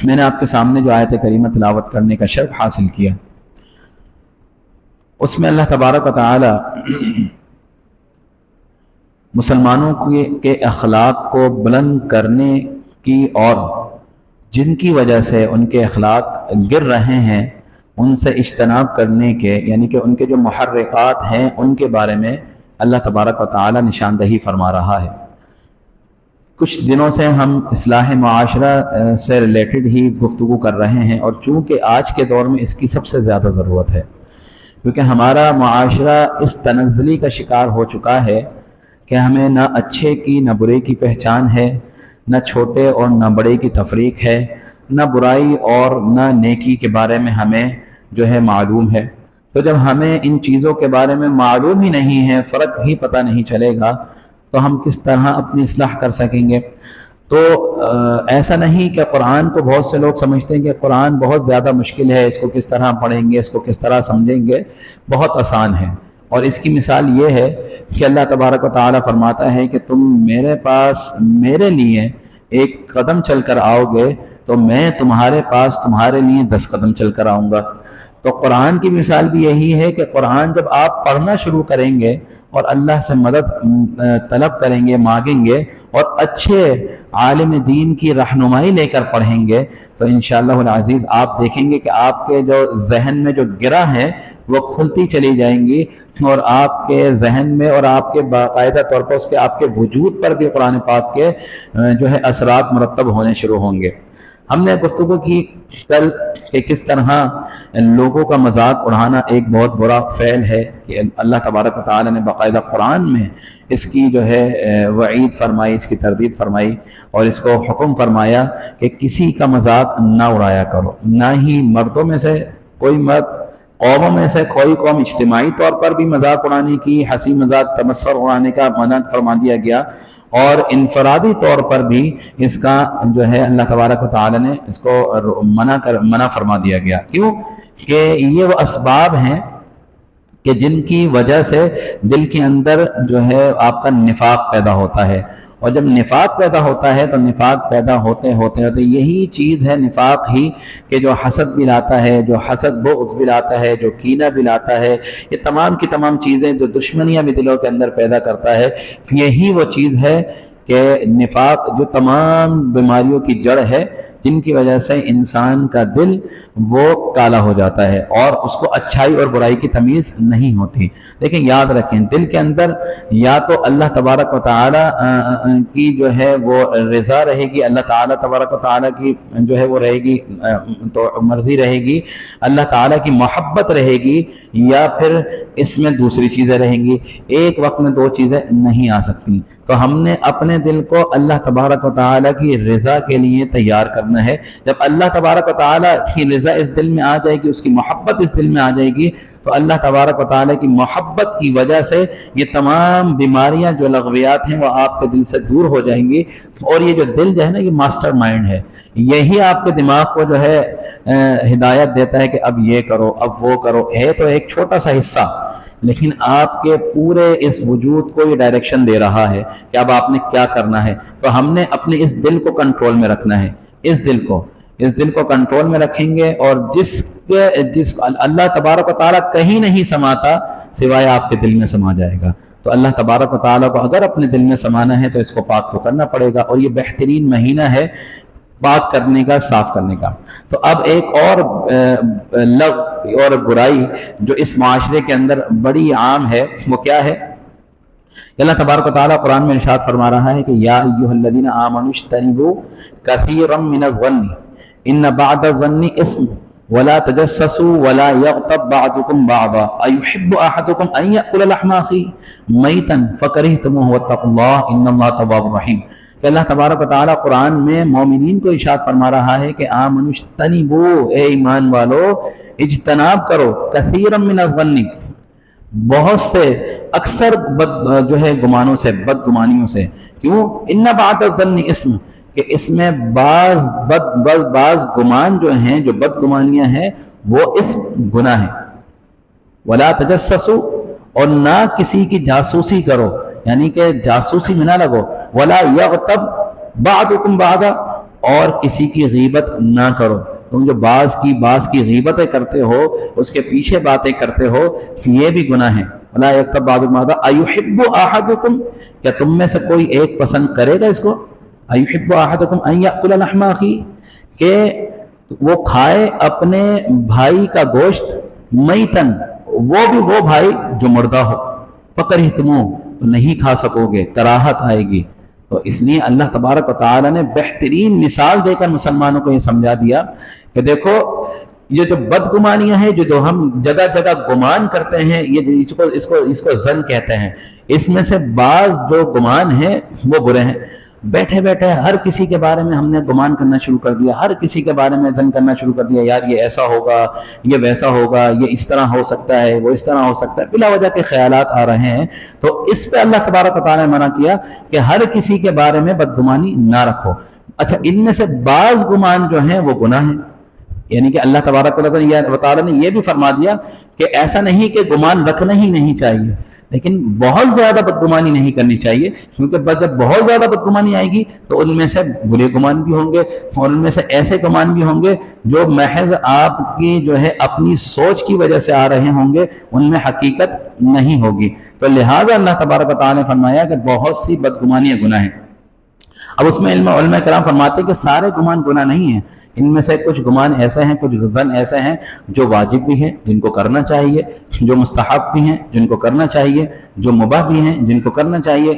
میں نے آپ کے سامنے جو آیت کریمہ تلاوت کرنے کا شرف حاصل کیا، اس میں اللہ تبارک و تعالی مسلمانوں کے اخلاق کو بلند کرنے کی اور جن کی وجہ سے ان کے اخلاق گر رہے ہیں ان سے اجتناب کرنے کے، یعنی کہ ان کے جو محرکات ہیں ان کے بارے میں اللہ تبارک و تعالی نشاندہی فرما رہا ہے۔ کچھ دنوں سے ہم اصلاح معاشرہ سے ریلیٹڈ ہی گفتگو کر رہے ہیں، اور چونکہ آج کے دور میں اس کی سب سے زیادہ ضرورت ہے، کیونکہ ہمارا معاشرہ اس تنزلی کا شکار ہو چکا ہے کہ ہمیں نہ اچھے کی نہ برے کی پہچان ہے، نہ چھوٹے اور نہ بڑے کی تفریق ہے، نہ برائی اور نہ نیکی کے بارے میں ہمیں جو ہے معلوم ہے۔ تو جب ہمیں ان چیزوں کے بارے میں معلوم ہی نہیں ہے، فرق ہی پتہ نہیں چلے گا، تو ہم کس طرح اپنی اصلاح کر سکیں گے؟ تو ایسا نہیں کہ قرآن کو بہت سے لوگ سمجھتے ہیں کہ قرآن بہت زیادہ مشکل ہے، اس کو کس طرح پڑھیں گے، اس کو کس طرح سمجھیں گے، بہت آسان ہے۔ اور اس کی مثال یہ ہے کہ اللہ تبارک و تعالی فرماتا ہے کہ تم میرے پاس میرے لیے ایک قدم چل کر آؤ گے تو میں تمہارے پاس تمہارے لیے 10 قدم چل کر آؤں گا۔ تو قرآن کی مثال بھی یہی ہے کہ قرآن جب آپ پڑھنا شروع کریں گے اور اللہ سے مدد طلب کریں گے، مانگیں گے، اور اچھے عالم دین کی رہنمائی لے کر پڑھیں گے، تو انشاءاللہ العزیز آپ دیکھیں گے کہ آپ کے جو ذہن میں جو گرہ ہیں وہ کھلتی چلی جائیں گی، اور آپ کے ذہن میں اور آپ کے باقاعدہ طور پر اس کے آپ کے وجود پر بھی قرآن پاک کے جو ہے اثرات مرتب ہونے شروع ہوں گے۔ ہم نے گفتگو کی کل کہ کس طرح لوگوں کا مذاق اڑانا ایک بہت برا فعل ہے، کہ اللہ تبارک و تعالی نے باقاعدہ قرآن میں اس کی جو ہے وعید فرمائی، اس کی تردید فرمائی، اور اس کو حکم فرمایا کہ کسی کا مذاق نہ اڑایا کرو، نہ ہی مردوں میں سے کوئی مرد، قوموں میں سے کوئی قوم، اجتماعی طور پر بھی مذاق اڑانے کی، ہنسی مذاق تبصر اڑانے کا منع فرما دیا گیا، اور انفرادی طور پر بھی اس کا جو ہے اللہ تبارک و تعالی نے اس کو منع فرما دیا گیا۔ کیوں کہ یہ وہ اسباب ہیں کہ جن کی وجہ سے دل کے اندر جو ہے آپ کا نفاق پیدا ہوتا ہے، اور جب نفاق پیدا ہوتا ہے تو نفاق پیدا ہوتے یہی چیز ہے نفاق ہی کہ جو حسد بھی لاتا ہے، جو حسد بغض بھی لاتا ہے، جو کینہ بھی لاتا ہے، یہ تمام کی تمام چیزیں جو دشمنیاں بھی دلوں کے اندر پیدا کرتا ہے، یہی وہ چیز ہے کہ نفاق جو تمام بیماریوں کی جڑ ہے، جن کی وجہ سے انسان کا دل وہ کالا ہو جاتا ہے اور اس کو اچھائی اور برائی کی تمیز نہیں ہوتی۔ لیکن یاد رکھیں، دل کے اندر یا تو اللہ تبارک و تعالی کی جو ہے وہ رضا رہے گی، اللہ تعالی تبارک و تعالی کی جو ہے وہ رہے گی تو مرضی رہے گی، اللہ تعالی کی محبت رہے گی، یا پھر اس میں دوسری چیزیں رہیں گی۔ ایک وقت میں دو چیزیں نہیں آ سکتی۔ تو ہم نے اپنے دل کو اللہ تبارک و تعالی کی رضا کے لیے تیار کرنا ہے۔ جب اللہ تبارک و تعالی کی رضا اس دل میں آ جائے گی، اس کی محبت اس دل میں آ جائے گی، تو اللہ تبارک و تعالی کی محبت کی وجہ سے یہ تمام بیماریاں جو لغویات ہیں وہ آپ کے دل سے دور ہو جائیں گی۔ اور یہ جو دل جو ہے نا، یہ ماسٹر مائنڈ ہے، یہی آپ کے دماغ کو جو ہے ہدایت دیتا ہے کہ اب یہ کرو، اب وہ کرو۔ ہے تو ایک چھوٹا سا حصہ، لیکن آپ کے پورے اس وجود کو یہ ڈائریکشن دے رہا ہے کہ اب آپ نے کیا کرنا ہے۔ تو ہم نے اپنے اس دل کو کنٹرول میں رکھنا ہے، اس دل کو کنٹرول میں رکھیں گے، اور جس اللہ تبارک و تعالیٰ کہیں نہیں سماتا سوائے آپ کے دل میں سما جائے گا۔ تو اللہ تبارک و تعالیٰ کو اگر اپنے دل میں سمانا ہے تو اس کو پاک تو کرنا پڑے گا، اور یہ بہترین مہینہ ہے پاک کرنے کا، صاف کرنے کا۔ تو اب ایک اور لغو اور برائی جو اس معاشرے کے اندر بڑی عام ہے، وہ کیا ہے؟ اللہ تبارک و تعالیٰ قرآن میں ارشاد فرما رہا ہے کہ یا ایھا الذین آمنوا اجتنبوا کثیرا من الظن ان بعض الظن اثم ولا تجسسوا ولا یغتب بعضکم بعضا ایحب احدکم ان یأکل لحم اخیہ میتا فکرہتموہ واتقوا اللہ ان اللہ تواب رحیم۔ کہ اللہ تبارک و تعالیٰ قرآن میں مومنین کو ارشاد فرما رہا ہے کہ آمنوا اجتنبوا، اے ایمان والو اجتناب کرو، کثیرا من الظن، بہت سے اکثر جو ہے گمانوں سے، بدگمانیوں سے۔ کیوں؟ ان بعض الظن اسم، کہ اس میں بعض گمان جو ہیں، جو بدگمانیاں ہیں، وہ اسم گناہ ہیں۔ ولا تجسسوا، اور نہ کسی کی جاسوسی کرو، یعنی کہ جاسوسی میں نہ لگو۔ ولا یغتب بعضکم بعضا، اور کسی کی غیبت نہ کرو. تم جو بعض کی غیبتیں کرتے ہو، اس کے پیچھے باتیں کرتے ہو، یہ بھی گناہ ہے. وَلَا يَغْتَبْ بَعْضُكُمْ بَعْضًا أَيُحِبُّ أَحَدُكُمْ، کیا تم میں سے کوئی ایک پسند کرے گا اس کو؟ أَيُحِبُّ أَحَدُكُمْ أَن يَأْكُلَ لَحْمَ أَخِيهِ، کہ وہ کھائے اپنے بھائی کا گوشت، میتن، وہ بھی وہ بھائی جو مردہ ہو. فَكَرِهْتُمُوهُ، تو نہیں کھا سکو گے، کراہت آئے گی. تو اس لیے اللہ تبارک و تعالیٰ نے بہترین مثال دے کر مسلمانوں کو یہ سمجھا دیا کہ دیکھو یہ جو بدگمانیاں ہیں، جو ہم جگہ جگہ گمان کرتے ہیں، یہ اس کو زن کہتے ہیں. اس میں سے بعض جو گمان ہیں وہ برے ہیں. بیٹھے بیٹھے ہر کسی کے بارے میں ہم نے گمان کرنا شروع کر دیا، ہر کسی کے بارے میں زن کرنا شروع کر دیا، یار یہ ایسا ہوگا، یہ ویسا ہوگا، یہ اس طرح ہو سکتا ہے، وہ اس طرح ہو سکتا ہے، بلا وجہ کے خیالات آ رہے ہیں. تو اس پہ اللہ تبارک و تعالیٰ نے منع کیا کہ ہر کسی کے بارے میں بدگمانی نہ رکھو. اچھا، ان میں سے بعض گمان جو ہیں وہ گناہ ہیں، یعنی کہ اللہ تبارک و تعالیٰ نے یہ بھی فرما دیا کہ ایسا نہیں کہ گمان رکھنا ہی نہیں چاہیے، لیکن بہت زیادہ بدگمانی نہیں کرنی چاہیے، کیونکہ جب بہت زیادہ بدگمانی آئے گی تو ان میں سے برے گمان بھی ہوں گے، اور ان میں سے ایسے گمان بھی ہوں گے جو محض آپ کی جو ہے اپنی سوچ کی وجہ سے آ رہے ہوں گے، ان میں حقیقت نہیں ہوگی. تو لہٰذا اللہ تبارک و تعالیٰ نے فرمایا کہ بہت سی بدگمانیاں گناہ ہیں. اب اس میں علماء کرام فرماتے ہیں کہ سارے گمان گناہ نہیں ہیں، ان میں سے کچھ گمان ایسے ہیں، کچھ ظن ایسے ہیں جو واجب بھی ہیں جن کو کرنا چاہیے، جو مستحب بھی ہیں جن کو کرنا چاہیے، جو مباح بھی ہیں جن کو کرنا چاہیے.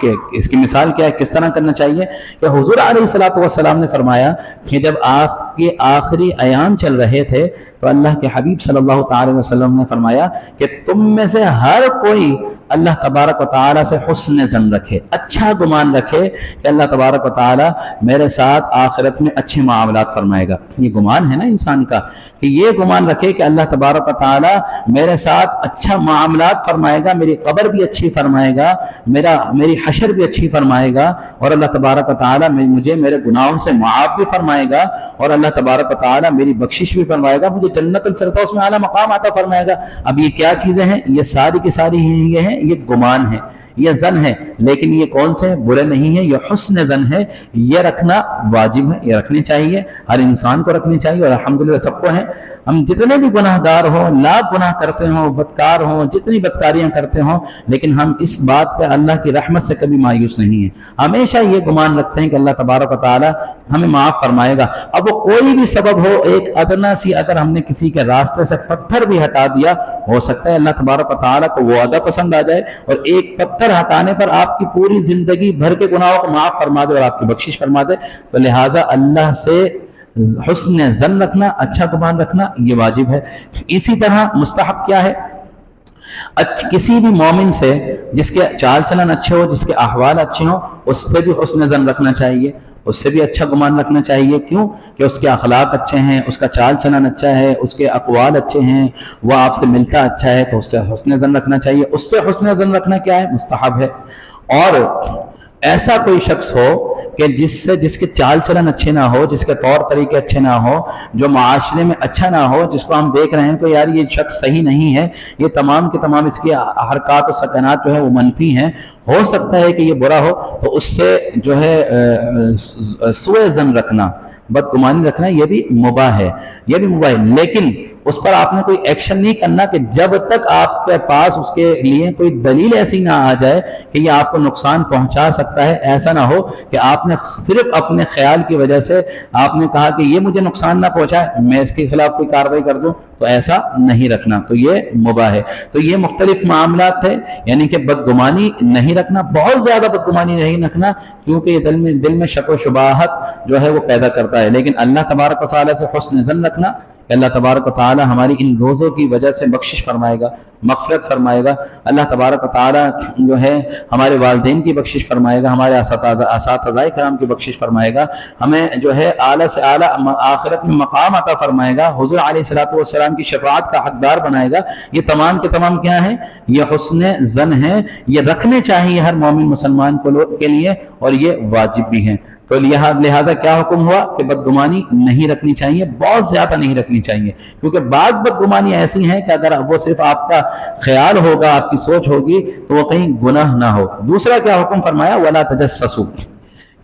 کہ اس کی مثال کیا ہے، کس طرح کرنا چاہیے؟ کہ حضور علیہ الصلوۃ والسلام نے فرمایا کہ جب آپ کے آخری ایام چل رہے تھے تو اللہ کے حبیب صلی اللہ تعالی وسلم نے فرمایا کہ تم میں سے ہر کوئی اللہ تبارک و تعالیٰ سے حسن ظن رکھے، اچھا گمان رکھے کہ اللہ تبارک و تعالیٰ میرے ساتھ آخرت میں اچھے معاملات فرمائے گا. یہ گمان ہے نا انسان کا، کہ یہ گمان رکھے کہ اللہ تبارک و تعالیٰ میرے ساتھ اچھا معاملات فرمائے گا، میری قبر بھی اچھی فرمائے گا، میری حشر بھی اچھی فرمائے گا، اور اللہ تبارک و تعالیٰ مجھے میرے گناہوں سے معاف بھی فرمائے گا، اور اللہ تبارک و تعالیٰ میری بخشش بھی فرمائے گا، مجھے جنت الفردوس میں اعلیٰ مقام عطا فرمائے گا. اب یہ کیا چیزیں ہیں؟ یہ ساری کی ساری یہ ہیں، یہ گمان ہے، یہ ظن ہے. لیکن یہ کون سے برے نہیں ہیں، یہ حسن ظن ہے. یہ رکھنا واجب ہے، یہ رکھنی چاہیے، ہر انسان کو رکھنی چاہیے، اور الحمدللہ سب کو ہیں. ہم جتنے بھی گناہ گار ہوں، لاکھ گناہ کرتے ہوں، بدکار ہوں، جتنی بدکاریاں کرتے ہوں، لیکن ہم اس بات پہ اللہ کی رحمت سے کبھی مایوس نہیں ہیں. ہمیشہ یہ گمان رکھتے ہیں کہ اللہ تبارک و تعالیٰ ہمیں معاف فرمائے گا. اب وہ کوئی بھی سبب ہو، ایک ادنا سی اگر ہم نے کسی کے راستے سے پتھر بھی ہٹا دیا، ہو سکتا ہے اللہ تبارک و تعالیٰ کو وہ عادہ پسند آ جائے اور ایک پتھر ہٹانے پر آپ کی پوری زندگی بھر کے گناہوں کو معاف فرما دے اور آپ کی بخشش فرما دے. تو لہٰذا اللہ سے حسن ظن رکھنا، اچھا گمان رکھنا یہ واجب ہے. اسی طرح مستحب کیا ہے؟ کسی بھی مومن سے جس کے چال چلن اچھے ہو، جس کے احوال اچھے ہوں، اس سے بھی حسن ظن رکھنا چاہیے، اس سے بھی اچھا گمان رکھنا چاہیے. کیوں؟ کہ اس کے اخلاق اچھے ہیں، اس کا چال چلن اچھا ہے، اس کے اقوال اچھے ہیں، وہ آپ سے ملتا اچھا ہے، تو اس سے حسن ظن رکھنا چاہیے. اس سے حسن ظن رکھنا کیا ہے؟ مستحب ہے. اور ایسا کوئی شخص ہو کہ جس کے چال چلن اچھے نہ ہو، جس کے طور طریقے اچھے نہ ہو، جو معاشرے میں اچھا نہ ہو، جس کو ہم دیکھ رہے ہیں کہ یار یہ شخص صحیح نہیں ہے، یہ تمام کے تمام اس کی حرکات و سکنات جو ہے وہ منفی ہیں، ہو سکتا ہے کہ یہ برا ہو، تو اس سے جو ہے سوء ظن رکھنا، بدگمانی رکھنا یہ بھی مباح ہے، یہ بھی مباح ہے. لیکن اس پر آپ نے کوئی ایکشن نہیں کرنا کہ جب تک آپ کے پاس اس کے لیے کوئی دلیل ایسی نہ آ جائے کہ یہ آپ کو نقصان پہنچا سکتا ہے. ایسا نہ ہو کہ آپ نے صرف اپنے خیال کی وجہ سے آپ نے کہا کہ یہ مجھے نقصان نہ پہنچائے، میں اس کے خلاف کوئی کارروائی کر دوں، تو ایسا نہیں رکھنا، تو یہ مباح ہے. تو یہ مختلف معاملات تھے، یعنی کہ بدگمانی نہیں رکھنا، بہت زیادہ بدگمانی نہیں رکھنا، کیونکہ یہ دل میں شک و شبہات جو ہے وہ پیدا کرتا ہے. لیکن اللہ تبارک و تعالیٰ سے حسن ظن رکھنا کہ اللہ تبارک و تعالیٰ ہماری ان روزوں کی وجہ سے بخشش فرمائے گا، مغفرت فرمائے گا. اللہ تبارک و تعالیٰ جو ہے ہمارے والدین کی بخشش فرمائے گا، ہمارے اساتذہ کرام کی بخشش فرمائے گا، ہمیں جو ہے اعلیٰ سے اعلیٰ آخرت میں مقام عطا فرمائے گا، حضور علیہ الصلوۃ والسلام کی شفاعت کا حقدار بنائے گا. یہ تمام کے تمام کیا ہیں؟ یہ حسن ظن ہیں، یہ رکھنے چاہیے ہر مومن مسلمان کے لیے، اور یہ واجب بھی ہیں. تو لہذا کیا حکم ہوا کہ بدگمانی نہیں رکھنی چاہیے، بہت زیادہ نہیں رکھنی چاہیے، کیونکہ بعض بدگمانی ایسی ہیں کہ اگر وہ صرف آپ کا خیال ہوگا، آپ کی سوچ ہوگی، تو وہ کہیں گناہ نہ ہو. دوسرا کیا حکم فرمایا؟ وَلَا تَجَسَّسُوا،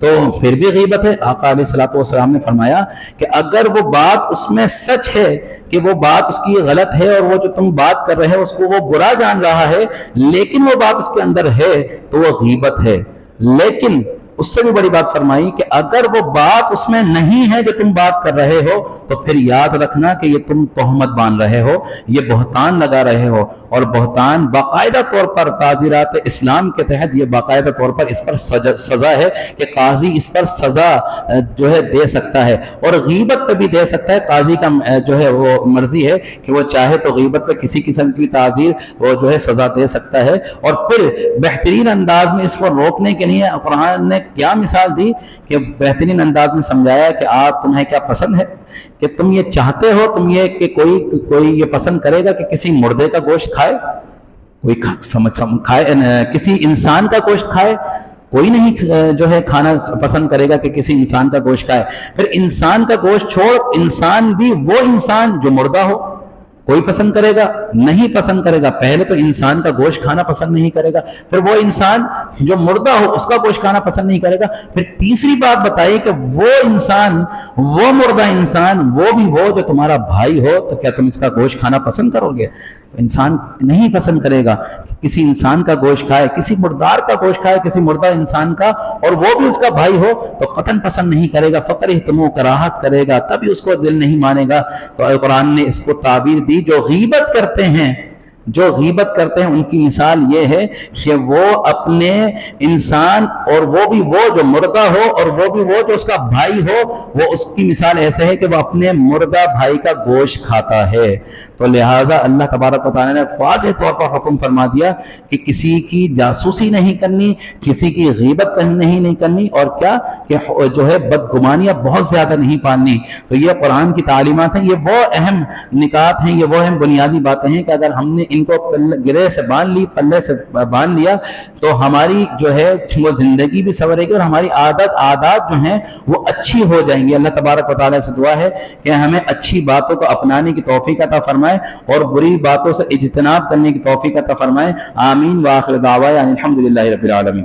تو پھر بھی غیبت ہے۔ آقا علیہ الصلوۃ والسلام نے فرمایا کہ اگر وہ بات اس میں سچ ہے کہ وہ بات اس کی غلط ہے اور وہ جو تم بات کر رہے ہو اس کو وہ برا جان رہا ہے، لیکن وہ بات اس کے اندر ہے تو وہ غیبت ہے۔ لیکن اس سے بھی بڑی بات فرمائی کہ اگر وہ بات اس میں نہیں ہے جو تم بات کر رہے ہو تو پھر یاد رکھنا کہ یہ تم تہمت باندھ رہے ہو، یہ بہتان لگا رہے ہو، اور بہتان باقاعدہ طور پر تعزیرات اسلام کے تحت یہ باقاعدہ طور پر اس پر سزا ہے کہ قاضی اس پر سزا جو ہے دے سکتا ہے، اور غیبت پہ بھی دے سکتا ہے۔ قاضی کا جو ہے وہ مرضی ہے کہ وہ چاہے تو غیبت پہ کسی قسم کی تعزیر وہ جو ہے سزا دے سکتا ہے۔ اور پھر بہترین انداز میں اس کو روکنے کے لیے قرآن نے کیا مثال دی کہ بہترین انداز میں سمجھایا کہ آپ تمہیں کیا پسند ہے کہ تم یہ چاہتے ہو، تم یہ کہ کوئی یہ پسند کرے گا کہ کسی مردے کا گوشت کھائے، کوئی کھائے کسی انسان کا گوشت کھائے؟ کوئی نہیں جو ہے کھانا پسند کرے گا کہ کسی انسان کا گوشت کھائے۔ پھر انسان کا گوشت چھوڑ، انسان بھی وہ انسان جو مردہ ہو کوئی پسند کرے گا؟ نہیں پسند کرے گا۔ پہلے تو انسان کا گوشت کھانا پسند نہیں کرے گا، پھر وہ انسان جو مردہ ہو اس کا گوشت کھانا پسند نہیں کرے گا، پھر تیسری بات بتائی کہ وہ انسان، وہ مردہ انسان وہ بھی ہو جو تمہارا بھائی ہو، تو کیا تم اس کا گوشت کھانا پسند کرو گے؟ انسان نہیں پسند کرے گا کسی انسان کا گوشت کھائے، کسی مردار کا گوشت کھائے، کسی مردہ انسان کا، اور وہ بھی اس کا بھائی ہو تو قطعاً پسند نہیں کرے گا، فکرہتموہ کراہت کرے گا، تبھی اس کو دل نہیں مانے گا۔ تو قرآن نے اس کو تعبیر دی، جو غیبت کرتے ہیں، جو غیبت کرتے ہیں ان کی مثال یہ ہے کہ وہ اپنے انسان، اور وہ بھی وہ جو مردہ ہو اور وہ بھی وہ جو اس کا بھائی ہو، وہ اس کی مثال ایسے ہے کہ وہ اپنے مردہ بھائی کا گوشت کھاتا ہے۔ تو لہٰذا اللہ تبارک و تعالیٰ نے واضح طور پر حکم فرما دیا کہ کسی کی جاسوسی نہیں کرنی، کسی کی غیبت نہیں کرنی، اور کیا کہ جو ہے بدگمانیاں بہت زیادہ نہیں پالنی۔ تو یہ قرآن کی تعلیمات ہیں، یہ وہ اہم نکات ہیں، یہ وہ اہم بنیادی باتیں ہیں کہ اگر ہم نے ان کو گرے سے باندھ لی، پلے سے باندھ لیا، تو ہماری جو ہے وہ زندگی بھی سنورے گی اور ہماری عادات جو ہیں وہ اچھی ہو جائیں گی۔ اللہ تبارک و تعالیٰ سے دعا ہے کہ ہمیں اچھی باتوں کو اپنانے کی توفیق عطا فرمائے اور بری باتوں سے اجتناب کرنے کی توفیق عطا فرمائے۔ آمین۔ وآخر دعوانا الحمدللہ رب العالمین۔